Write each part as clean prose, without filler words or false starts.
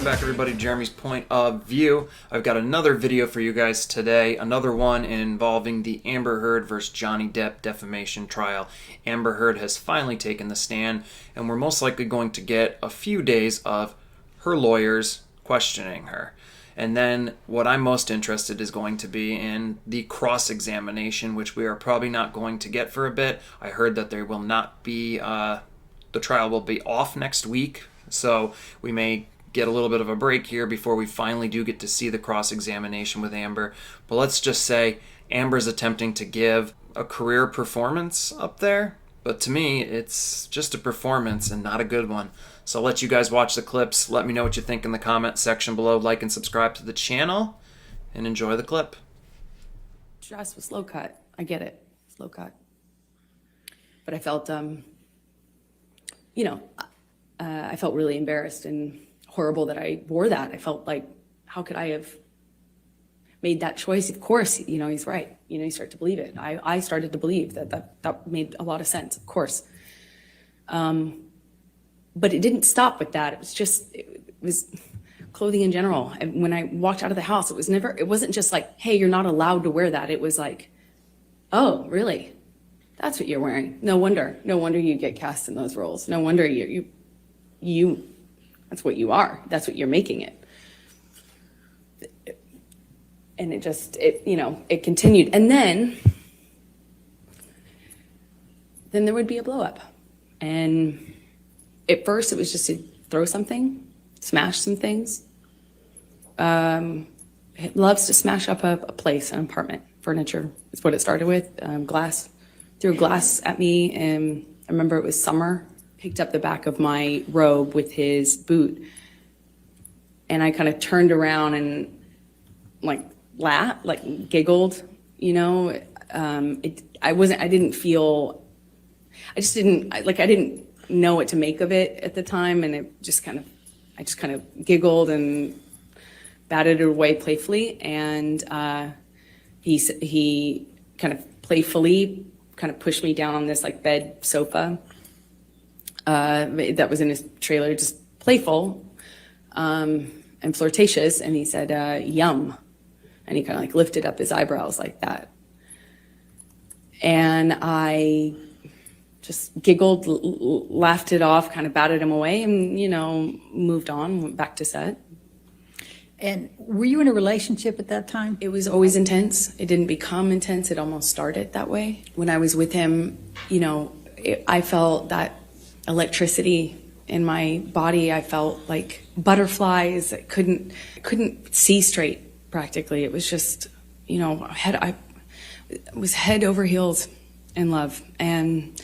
Welcome back, everybody, to Jeremy's Point of View. I've got another video for you guys today, another one involving the Amber Heard versus Johnny Depp defamation trial. Amber Heard has finally taken the stand, and we're most likely going to get a few days of her lawyers questioning her. And then what I'm most interested is going to be in the cross-examination, which we are probably not going to get for a bit. I heard that there will not be, the trial will be off next week, so we may get a little bit of a break here before we finally do get to see the cross-examination with Amber. But let's just say Amber's attempting to give a career performance up there, but to me, it's just a performance and not a good one. So I'll let you guys watch the clips. Let me know what you think in the comment section below. Like and subscribe to the channel, and enjoy the clip. Dress was slow cut. I get it, slow cut. But I felt, I felt really embarrassed and horrible that I wore that. I felt like, how could I have made that choice? Of course, he's right. You start to believe it. I started to believe that made a lot of sense, of course. But it didn't stop with that. It was clothing in general. And when I walked out of the house, it wasn't just like, hey, you're not allowed to wear that. It was like, oh, really? That's what you're wearing. No wonder you get cast in those roles. No wonder you that's what you are. That's what you're making it. And it continued. And then there would be a blow up. And at first it was just to throw something, smash some things. It loves to smash up a place, an apartment, furniture is what it started with. Glass, threw glass at me, and I remember it was summer. Picked up the back of my robe with his boot, and I kind of turned around and laughed, giggled. I didn't know what to make of it at the time, and I just kind of giggled and batted it away playfully, and he kind of playfully pushed me down on this bed sofa that was in his trailer, just playful and flirtatious, and he said, yum, and he kind of lifted up his eyebrows like that, and I just giggled, laughed it off, kind of batted him away, and moved on, went back to set. And were you in a relationship at that time? It was always intense. It didn't become intense. It almost started that way. When I was with him, I felt that electricity in my body. I felt like butterflies. I couldn't see straight practically. It was just, I was head over heels in love. And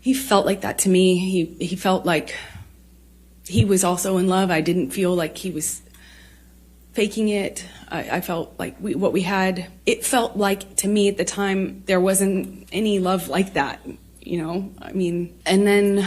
he felt like that to me. He felt like he was also in love. I didn't feel like he was faking it. I felt like what we had, it felt like to me at the time, there wasn't any love like that. And then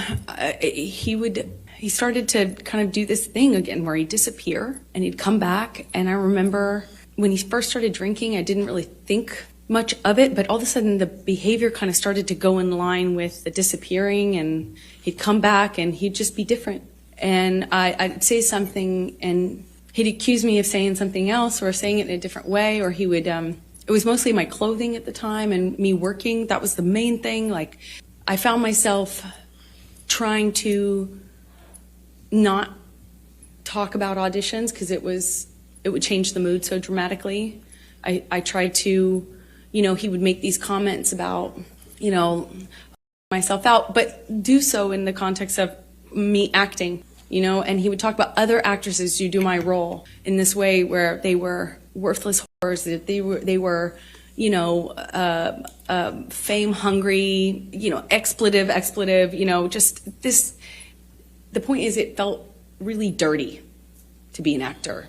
he started to kind of do this thing again where he'd disappear and he'd come back. And I remember when he first started drinking, I didn't really think much of it, but all of a sudden the behavior kind of started to go in line with the disappearing, and he'd come back and he'd just be different. And I'd say something and he'd accuse me of saying something else or saying it in a different way, or he would, it was mostly my clothing at the time and me working. That was the main thing. I found myself trying to not talk about auditions because it would change the mood so dramatically. I tried to, he would make these comments about, myself out, but do so in the context of me acting, and he would talk about other actresses who do my role in this way where they were worthless whores, that they were fame hungry, expletive, just this. The point is, it felt really dirty to be an actor.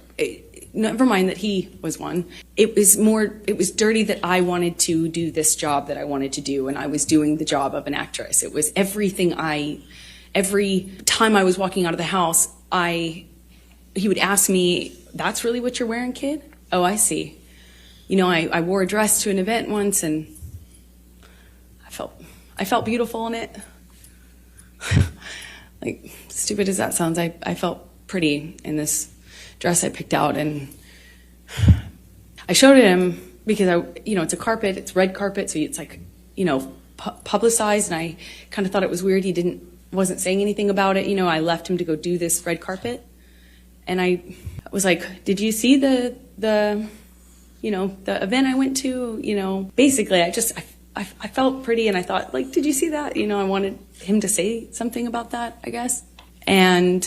Never mind that he was one. It was dirty that I wanted to do this job that I wanted to do, and I was doing the job of an actress. It was everything every time I was walking out of the house, he would ask me, "That's really what you're wearing, kid?" "Oh, I see." I wore a dress to an event once, and I felt beautiful in it. Like, stupid as that sounds, I felt pretty in this dress I picked out, and I showed it him because it's a carpet, it's red carpet, so it's like, publicized, and I kind of thought it was weird. He wasn't saying anything about it. I left him to go do this red carpet, and I was like, did you see the event I went to? Basically, I felt pretty, and I thought, like, did you see that? I wanted him to say something about that, I guess. And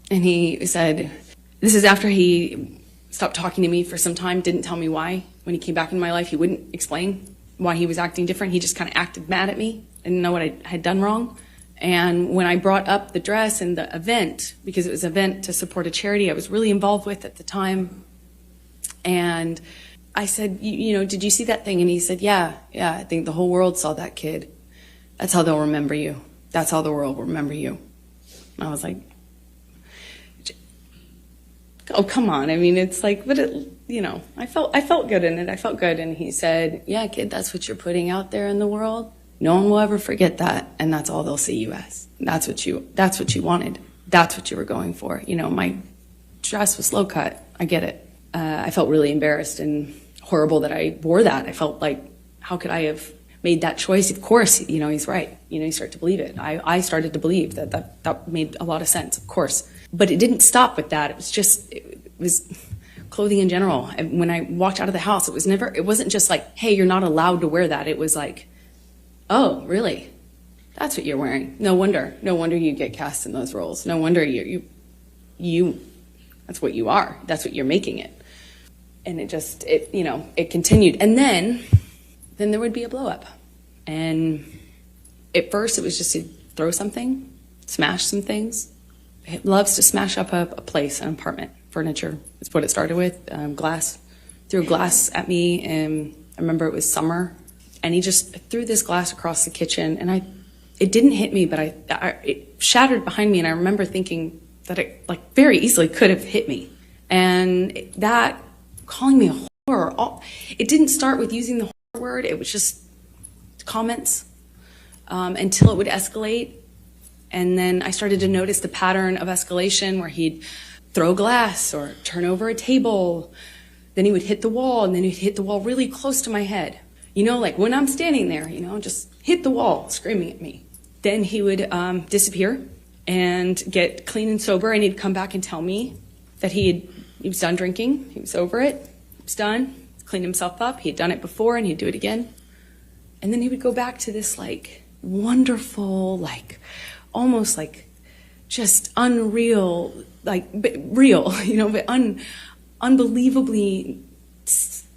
he said, this is after he stopped talking to me for some time, didn't tell me why. When he came back in my life, he wouldn't explain why he was acting different. He just kind of acted mad at me, didn't know what I had done wrong. And when I brought up the dress and the event, because it was an event to support a charity I was really involved with at the time, and I said, did you see that thing? And he said, yeah, I think the whole world saw that kid. That's how they'll remember you. That's how the world will remember you. And I was like, oh, come on. I mean, it's like, but I felt good in it. I felt good. And he said, yeah, kid, that's what you're putting out there in the world. No one will ever forget that. And that's all they'll see you as. That's what you wanted. That's what you were going for. My dress was low cut. I get it. I felt really embarrassed and horrible that I wore that. I felt like, how could I have made that choice? Of course, he's right. You start to believe it. I started to believe that made a lot of sense, of course. But it didn't stop with that. It was clothing in general. And when I walked out of the house, it wasn't just like, hey, you're not allowed to wear that. It was like, oh, really? That's what you're wearing. No wonder you get cast in those roles. No wonder you that's what you are. That's what you're making it. And it continued. And then there would be a blow up. And at first it was just to throw something, smash some things. He loves to smash up a place, an apartment, furniture. That's what it started with. Glass. Threw glass at me, and I remember it was summer, and he just threw this glass across the kitchen, and it didn't hit me, but it shattered behind me, and I remember thinking that it very easily could have hit me. And that, calling me a whore, it didn't start with using the whore word. It was just comments until it would escalate. And then I started to notice the pattern of escalation where he'd throw glass or turn over a table. Then he would hit the wall, and then he'd hit the wall really close to my head. Like when I'm standing there, just hit the wall, screaming at me. Then he would disappear and get clean and sober, and he'd come back and tell me that he was done drinking, he was over it, he was done, cleaned himself up, he had done it before, and he'd do it again. And then he would go back to this wonderful, almost just unreal, but real, but unbelievably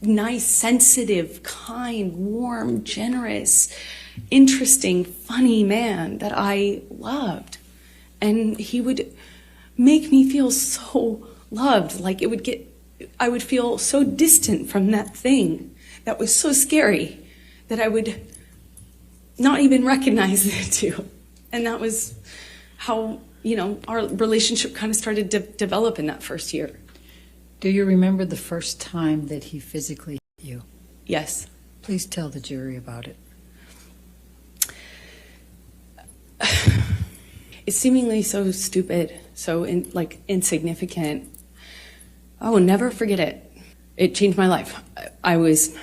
nice, sensitive, kind, warm, generous, interesting, funny man that I loved. And he would make me feel so loved, I would feel so distant from that thing that was so scary that I would not even recognize it too. And that was how, our relationship kind of started to develop in that first year. Do you remember the first time that he physically hit you? Yes. Please tell the jury about it. It's seemingly so stupid, so insignificant. I will never forget it. It changed my life. I was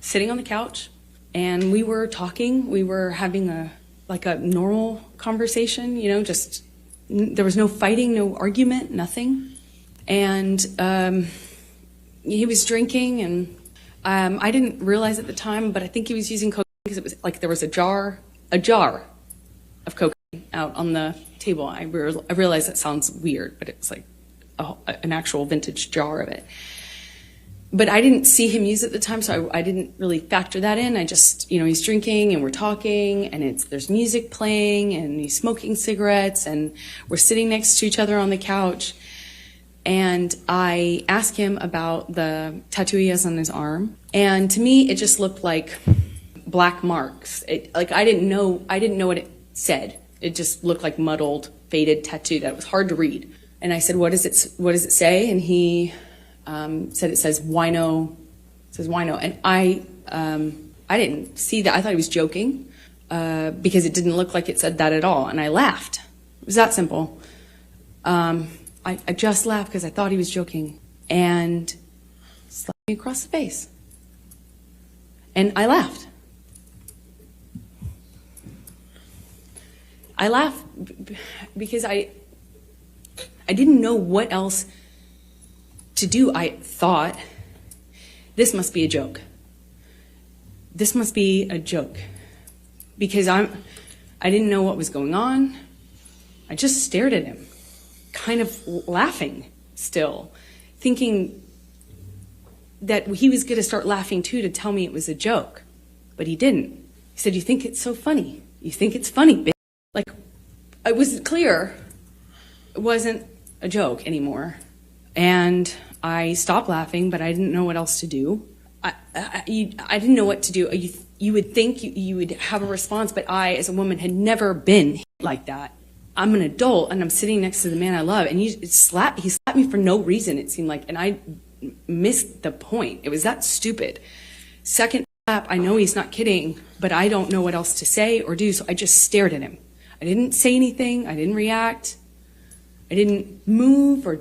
sitting on the couch, and we were talking. We were having a normal conversation, just there was no fighting, no argument, nothing. And he was drinking, and I didn't realize at the time, but I think he was using cocaine because it was there was a jar of cocaine out on the table. I realize that sounds weird, but it was an actual vintage jar of it. But I didn't see him use it at the time, so I didn't really factor that in. I just, he's drinking and we're talking, and there's music playing, and he's smoking cigarettes, and we're sitting next to each other on the couch. And I asked him about the tattoo he has on his arm, and to me, it just looked like black marks. I didn't know what it said. It just looked like muddled, faded tattoo that was hard to read. And I said, "What does it say?" And he said it says wino. It says wino. And I didn't see that. I thought he was joking because it didn't look like it said that at all. And I laughed. It was that simple. I just laughed because I thought he was joking, and slapped me across the face. And I laughed. I laughed because I didn't know what else to do. I thought, this must be a joke. This must be a joke. Because I didn't know what was going on. I just stared at him, kind of laughing still, thinking that he was going to start laughing too to tell me it was a joke. But he didn't. He said, "You think it's so funny? You think it's funny, bitch?" Like, it was clear it wasn't a joke anymore. And I stopped laughing, but I didn't know what else to do. I didn't know what to do. You would think you would have a response, but I, as a woman, had never been hit like that. I'm an adult, and I'm sitting next to the man I love, and he slapped me for no reason, it seemed like, and I missed the point. It was that stupid. Second slap, I know he's not kidding, but I don't know what else to say or do, so I just stared at him. I didn't say anything. I didn't react. I didn't move or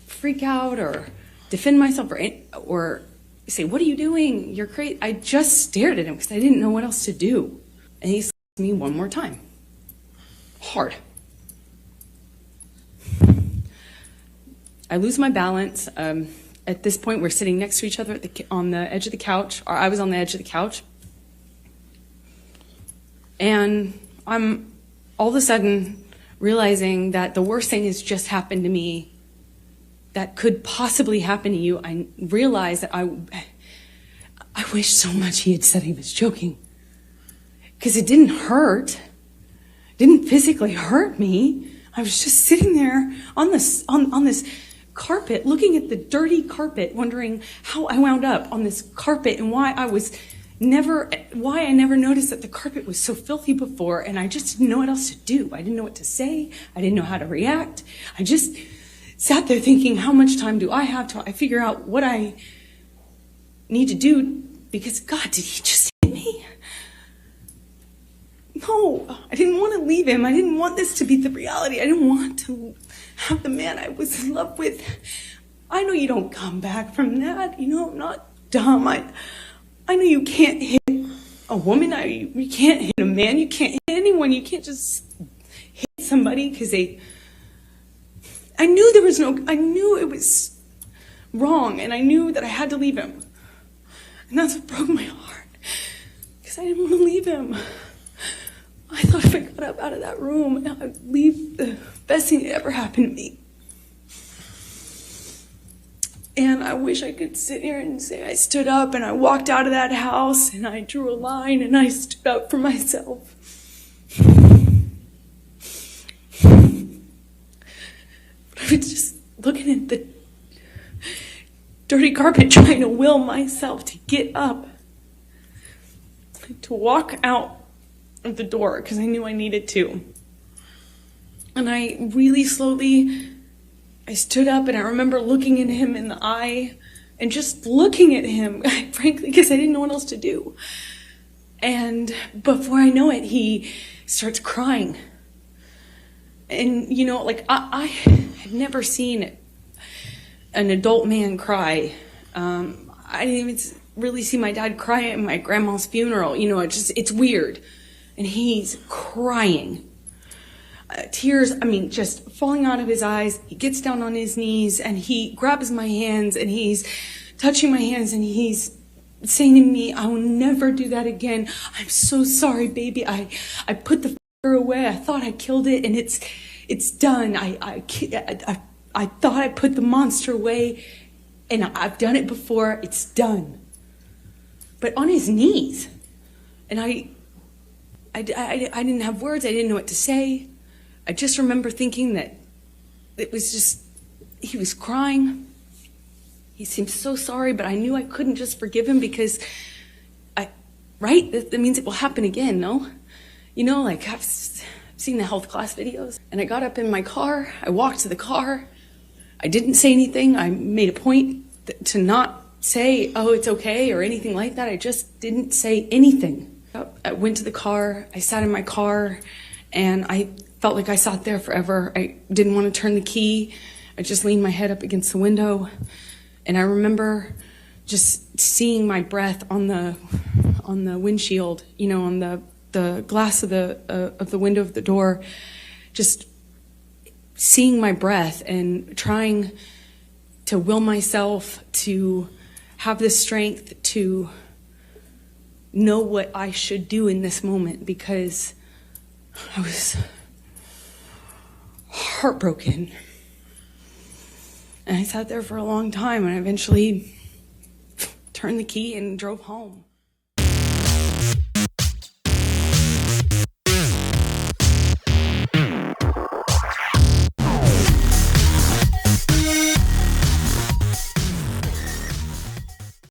freak out or defend myself or say, "What are you doing? You're crazy." I just stared at him because I didn't know what else to do. And he slapped me one more time. Hard. I lose my balance. At this point, we're sitting next to each other on the edge of the couch, or I was on the edge of the couch. And I'm all of a sudden realizing that the worst thing has just happened to me that could possibly happen to you. I realized that I wish so much he had said he was joking, because it didn't hurt. It didn't physically hurt me. I was just sitting there on this carpet, looking at the dirty carpet, wondering how I wound up on this carpet and why I never noticed that the carpet was so filthy before, and I just didn't know what else to do. I didn't know what to say. I didn't know how to react. I just sat there thinking, how much time do I have till I figure out what I need to do? Because, God, did he just hit me? No, I didn't want to leave him. I didn't want this to be the reality. I didn't want to have the man I was in love with. I know you don't come back from that. You know, I'm not dumb. I know you can't hit a woman. You can't hit a man. You can't hit anyone. You can't just hit somebody because I knew it was wrong, and I knew that I had to leave him. And that's what broke my heart, because I didn't want to leave him. I thought if I got up out of that room, I'd leave the best thing that ever happened to me. And I wish I could sit here and say I stood up and I walked out of that house and I drew a line and I stood up for myself. But I was just looking at the dirty carpet, trying to will myself to get up, to walk out of the door, because I knew I needed to. And I really slowly, I stood up, and I remember looking at him in the eye and just looking at him, frankly, because I didn't know what else to do. And before I know it, he starts crying. And, you know, like, I had never seen an adult man cry. I didn't even really see my dad cry at my grandma's funeral. You know, it's weird. And he's crying. Tears, just falling out of his eyes. He gets down on his knees and he grabs my hands and he's touching my hands and he's saying to me, "I will never do that again. I'm so sorry, baby. I put the fire away. I thought I killed it and it's done. I thought I put the monster away and I've done it before. It's done." But on his knees. And I didn't have words. I didn't know what to say. I just remember thinking that it was just, he was crying. He seemed so sorry, but I knew I couldn't just forgive him because right? That means it will happen again, no? You know, like I've seen the health class videos. And I got up in my car. I walked to the car. I didn't say anything. I made a point to not say, "Oh, it's okay," or anything like that. I just didn't say anything. I went to the car, I sat in my car, and I felt like I sat there forever. I didn't want to turn the key. I just leaned my head up against the window, and I remember just seeing my breath on the windshield, you know, on the glass of the window of the door, just seeing my breath and trying to will myself to have the strength to know what I should do in this moment, because I was heartbroken. And I sat there for a long time, and I eventually turned the key and drove home.